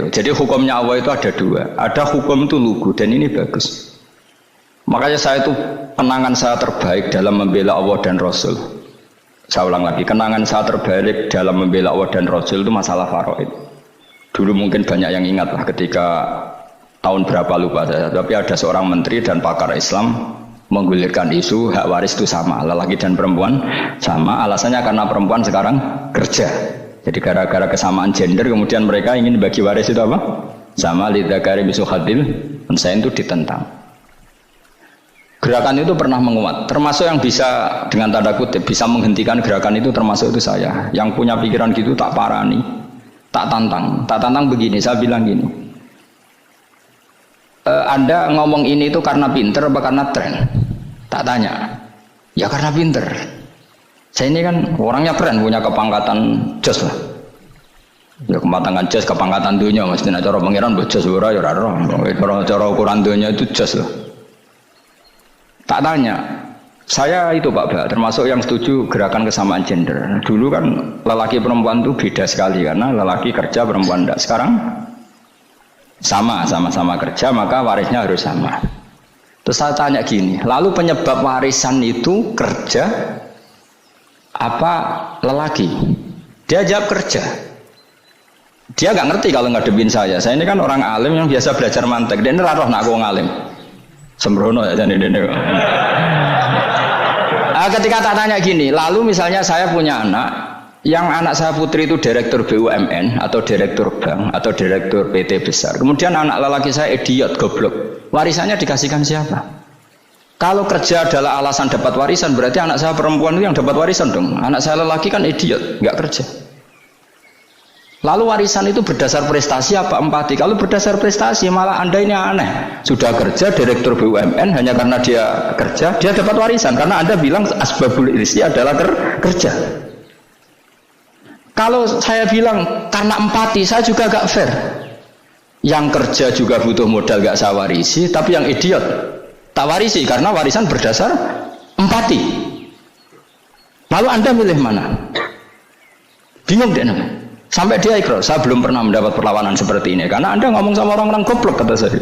Jadi hukumnya Allah itu ada dua. Ada hukum itu lugu dan ini bagus. Makanya saya itu kenangan saya terbaik dalam membela Allah dan Rasul. Saya ulang lagi, kenangan saya terbaik dalam membela Allah dan Rasul itu masalah faraid. Dulu mungkin banyak yang ingat lah ketika tahun berapa lupa saya. Tapi ada seorang menteri dan pakar Islam menggulirkan isu hak waris itu sama, lelaki dan perempuan sama. Alasannya karena perempuan sekarang kerja. Jadi gara-gara kesamaan gender kemudian mereka ingin bagi waris itu apa? Sama lidzakari mislu hadzil unsayain itu ditentang. Gerakan itu pernah menguat, termasuk yang bisa dengan tanda kutip bisa menghentikan gerakan itu termasuk itu saya. Yang punya pikiran gitu tak parani, tak tantang begini, saya bilang gini. Anda ngomong ini itu karena pinter apa karena tren? Tak tanya. Ya karena pinter. Saya ini kan orangnya keren, punya kepangkatan jos lah. Ya kepangkatan jos, kepangkatan dunia, mesti nak cara pangeran bojos ora ya ora. Cara ukuran dunia itu jos lah. Tak tanya, saya itu Pak, termasuk yang setuju gerakan kesamaan gender. Dulu kan lelaki perempuan itu beda sekali karena lelaki kerja perempuan tidak. Sekarang sama-sama kerja maka warisnya harus sama. Terus saya tanya gini, lalu penyebab warisan itu kerja apa lelaki? Dia jawab kerja. Dia nggak ngerti kalau ngadepin saya. Saya ini kan orang alim yang biasa belajar mantek. Dia ini roh nak aku ngalim. Sembrono ya jadi ini. Ketika tak tanya gini, lalu misalnya saya punya anak, yang anak saya putri itu direktur BUMN atau direktur bank atau direktur PT besar. Kemudian anak lelaki saya idiot, goblok. Warisannya dikasihkan siapa? Kalau kerja adalah alasan dapat warisan, berarti anak saya perempuan itu yang dapat warisan dong. Anak saya lelaki kan idiot, nggak kerja. Lalu warisan itu berdasar prestasi apa empati? Kalau berdasar prestasi malah Anda ini aneh. Sudah kerja direktur BUMN hanya karena dia kerja, dia dapat warisan. Karena Anda bilang asbabul irsi adalah kerja. Kalau saya bilang karena empati, saya juga gak fair. Yang kerja juga butuh modal gak saya warisi, tapi yang idiot tak warisi karena warisan berdasar empati. Lalu Anda milih mana? Bingung deh namanya. Sampai dia ikrar, saya belum pernah mendapat perlawanan seperti ini karena Anda ngomong sama orang-orang goblok, kata saya.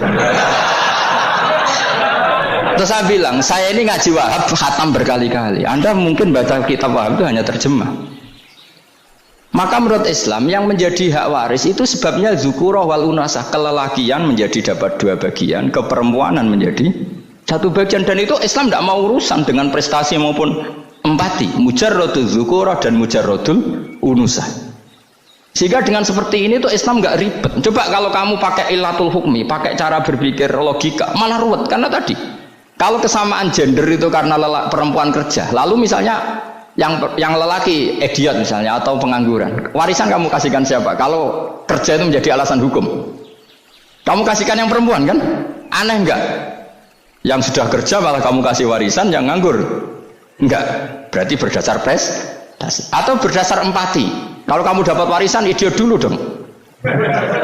Terus saya bilang, saya ini ngaji Wahab khatam berkali-kali. Anda mungkin baca kitab Wahab itu hanya terjemah. Maka menurut Islam yang menjadi hak waris itu sebabnya zukurah wal unasah, kelelakian menjadi dapat dua bagian, keperempuanan menjadi satu bagian, dan itu Islam tidak mau urusan dengan prestasi maupun empati, mujarrodul zukurah dan mujarrodul unusah. Sehingga dengan seperti ini tuh Islam nggak ribet. Coba kalau kamu pakai ilatul hukmi, pakai cara berpikir logika, malah ruwet. Karena tadi, kalau kesamaan gender itu karena perempuan kerja, lalu misalnya yang lelaki idiot misalnya atau pengangguran, warisan kamu kasihkan siapa? Kalau kerja itu menjadi alasan hukum, kamu kasihkan yang perempuan kan? Aneh nggak? Yang sudah kerja malah kamu kasih warisan, yang nganggur enggak? Berarti berdasar prestasi atau berdasar empati. Kalau kamu dapat warisan, idiot dulu dong.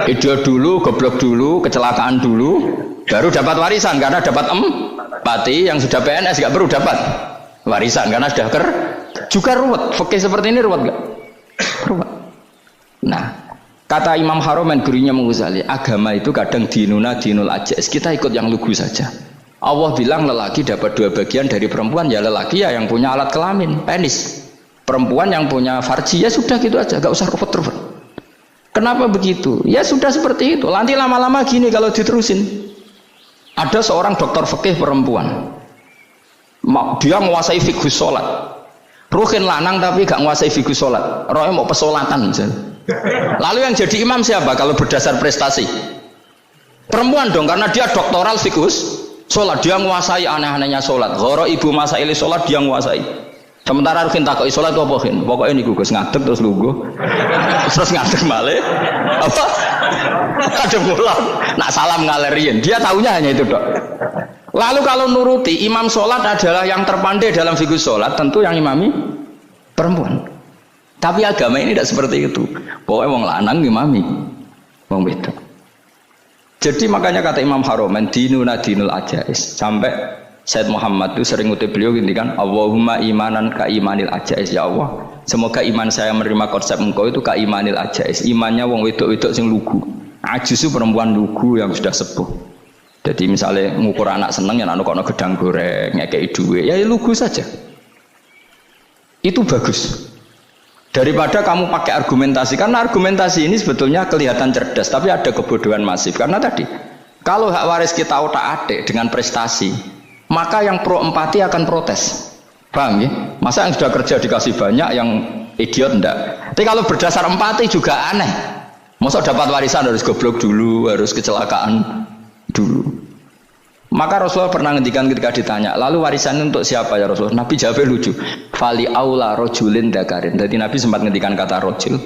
Idiot dulu, goblok dulu, kecelakaan dulu, baru dapat warisan karena dapat empati. Yang sudah PNS nggak perlu dapat warisan karena sudah juga ruwet. Fikih seperti ini ruwet nggak? Ruwet. Nah, kata Imam Haromen gurunya Ghazali, agama itu kadang dinuna dinul ajais. Kita ikut yang lugu saja. Allah bilang lelaki dapat dua bagian dari perempuan, ya lelaki ya yang punya alat kelamin, penis. Perempuan yang punya farji, ya sudah gitu aja, gak usah ruwet-ruwet. Kenapa begitu? Ya sudah seperti itu. Nanti lama-lama gini kalau diterusin. Ada seorang dokter fikih perempuan, dia menguasai fikih sholat. Ruhin lanang tapi gak menguasai fikih sholat. Rohnya mau pesolatan misalnya. Lalu yang jadi imam siapa kalau berdasar prestasi? Perempuan dong, karena dia doktoral fikih sholat. Dia menguasai aneh-anehnya sholat. Goro ibu masa ili sholat dia menguasai. Sementara Rukin takut sholat itu apa Rukin? Pokoknya ini gugus ngadeg terus lugu, terus ngadeg malih, apa? Ada mulan, nak salam ngalerian. Dia tahunya hanya itu dok. Lalu kalau nuruti imam sholat adalah yang terpandai dalam fikih sholat, tentu yang imami perempuan. Tapi agama ini tidak seperti itu. Pokoknya wong lanang imami, wong beda. Jadi makanya kata Imam Haromen dinuna dinul ajais, sampai Said Muhammad itu sering ngutip beliau gini kan, Allahumma imanan ka imanil ajais, ya Allah semoga iman saya menerima konsep engkau itu ka imanil ajais, imannya wong wedok-wedok sing lugu. Ajus itu perempuan lugu yang sudah sepuh. Jadi misalnya ngukur anak seneng ya anak kono gedang goreng, ngekei duit, ya lugu saja. Itu bagus. Daripada kamu pakai argumentasi, karena argumentasi ini sebetulnya kelihatan cerdas, tapi ada kebodohan masif. Karena tadi, kalau hak waris kita otak-atik dengan prestasi, maka yang pro empati akan protes. Paham ya? Masa yang sudah kerja dikasih banyak, yang idiot enggak? Tapi kalau berdasar empati juga aneh. Masa dapat warisan harus goblok dulu, harus kecelakaan dulu. Maka Rasulullah pernah ngendikan ketika ditanya, lalu warisan untuk siapa ya Rasulullah? Nabi jawabnya lucu. Fali aula rojulin dakarin. Jadi Nabi sempat ngendikan kata rojul.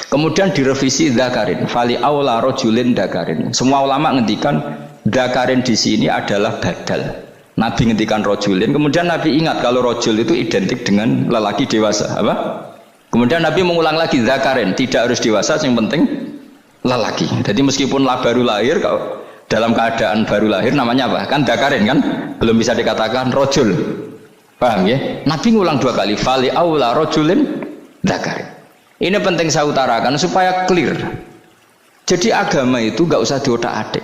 Kemudian direvisi dakarin. Fali aula rojulin dakarin. Semua ulama ngendikan dakarin di sini adalah badal. Nabi ngendikan rojulin. Kemudian Nabi ingat kalau rojul itu identik dengan lelaki dewasa. Apa? Kemudian Nabi mengulang lagi dakarin. Tidak harus dewasa, yang penting lelaki. Jadi meskipun baru lahir, kalau dalam keadaan baru lahir namanya apa? Kan dakarin kan? Belum bisa dikatakan rojul. Paham ya? Nabi ngulang 2 kali. Fali aula rojulin dakarin. Ini penting saya utarakan supaya clear. Jadi agama itu gak usah diotak-atik.